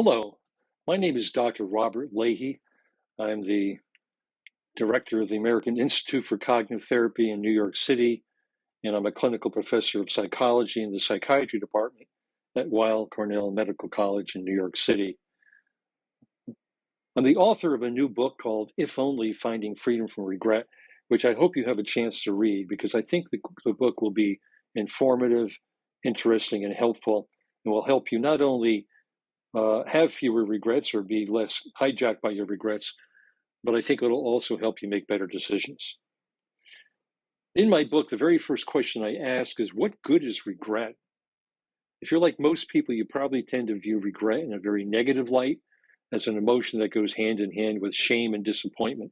Hello, my name is Dr. Robert Leahy. I'm the director of the American Institute for Cognitive Therapy in New York City, and I'm a clinical professor of psychology in the psychiatry department at Weill Cornell Medical College in New York City. I'm the author of a new book called If Only: Finding Freedom from Regret, which I hope you have a chance to read because I think the book will be informative, interesting, and helpful, and will help you not only have fewer regrets or be less hijacked by your regrets, but I think it'll also help you make better decisions. In my book, the very first question I ask is, what good is regret? If you're like most people, you probably tend to view regret in a very negative light as an emotion that goes hand in hand with shame and disappointment.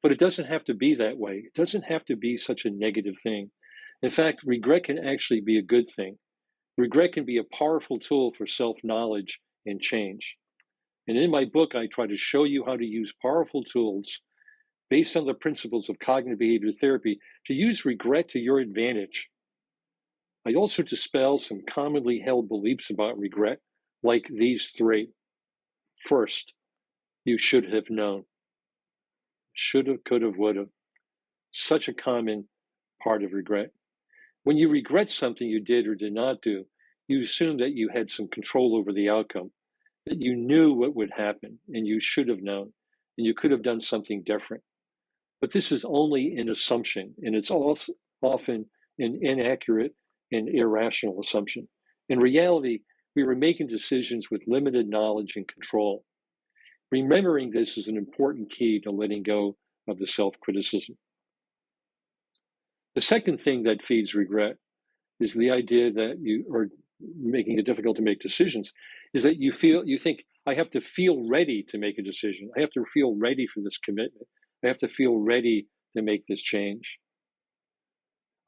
But it doesn't have to be that way. It doesn't have to be such a negative thing. In fact, regret can actually be a good thing. Regret can be a powerful tool for self-knowledge and change. And in my book, I try to show you how to use powerful tools based on the principles of cognitive behavior therapy to use regret to your advantage. I also dispel some commonly held beliefs about regret, like these three. First, you should have known. Should have, could have, would have. Such a common part of regret. When you regret something you did or did not do, you assume that you had some control over the outcome, that you knew what would happen, and you should have known, and you could have done something different. But this is only an assumption, and it's also often an inaccurate and irrational assumption. In reality, we were making decisions with limited knowledge and control. Remembering this is an important key to letting go of the self-criticism. The second thing that feeds regret is the idea that you are making it difficult to make decisions, is that you think, I have to feel ready to make a decision. I have to feel ready for this commitment. I have to feel ready to make this change.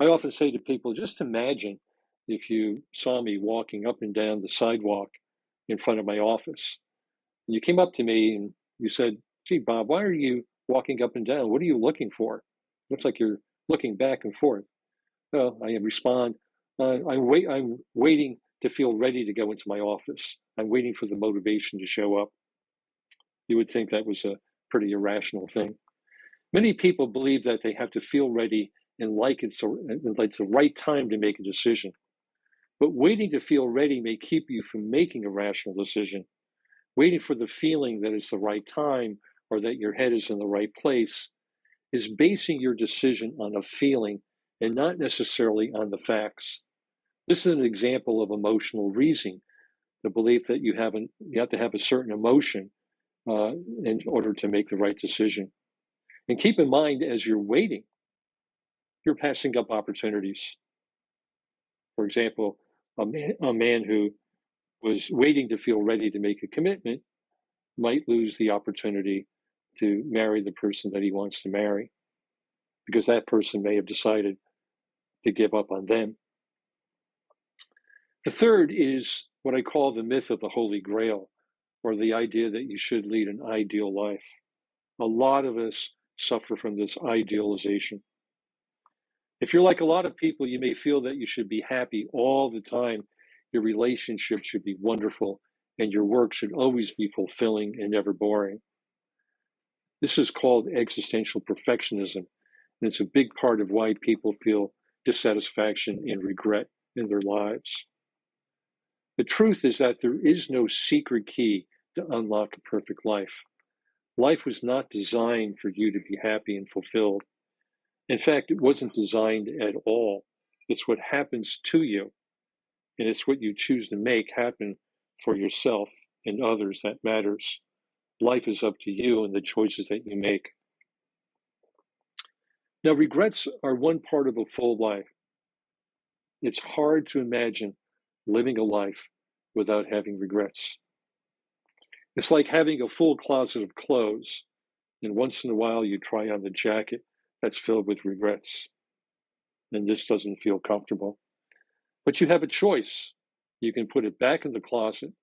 I often say to people, just imagine if you saw me walking up and down the sidewalk in front of my office. And you came up to me and you said, gee, Bob, why are you walking up and down? What are you looking for? Looks like you're looking back and forth. Well, I respond, I'm waiting to feel ready to go into my office. I'm waiting for the motivation to show up. You would think that was a pretty irrational thing. Many people believe that they have to feel ready and like it's the right time to make a decision. But waiting to feel ready may keep you from making a rational decision. Waiting for the feeling that it's the right time or that your head is in the right place is basing your decision on a feeling and not necessarily on the facts. This is an example of emotional reasoning, the belief that you have to have a certain emotion in order to make the right decision. And keep in mind, as you're waiting, you're passing up opportunities. For example, a man who was waiting to feel ready to make a commitment might lose the opportunity to marry the person that he wants to marry because that person may have decided to give up on them. The third is what I call the myth of the Holy Grail, or the idea that you should lead an ideal life. A lot of us suffer from this idealization. If you're like a lot of people, you may feel that you should be happy all the time. Your relationship should be wonderful, and your work should always be fulfilling and never boring. This is called existential perfectionism, and it's a big part of why people feel dissatisfaction and regret in their lives. The truth is that there is no secret key to unlock a perfect life. Life was not designed for you to be happy and fulfilled. In fact, it wasn't designed at all. It's what happens to you, and it's what you choose to make happen for yourself and others that matters. Life is up to you and the choices that you make. Now, regrets are one part of a full life. It's hard to imagine living a life without having regrets. It's like having a full closet of clothes, and once in a while you try on the jacket that's filled with regrets, and this doesn't feel comfortable. But you have a choice. You can put it back in the closet,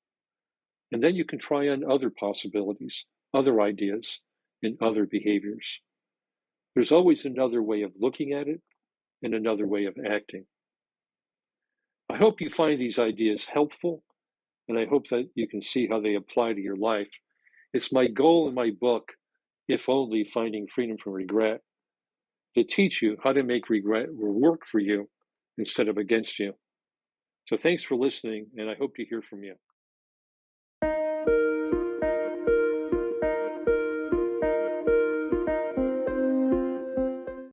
and then you can try on other possibilities, other ideas, and other behaviors. There's always another way of looking at it and another way of acting. I hope you find these ideas helpful and I hope that you can see how they apply to your life. It's my goal in my book, If Only Finding Freedom from Regret, to teach you how to make regret work for you instead of against you. So thanks for listening, and I hope to hear from you.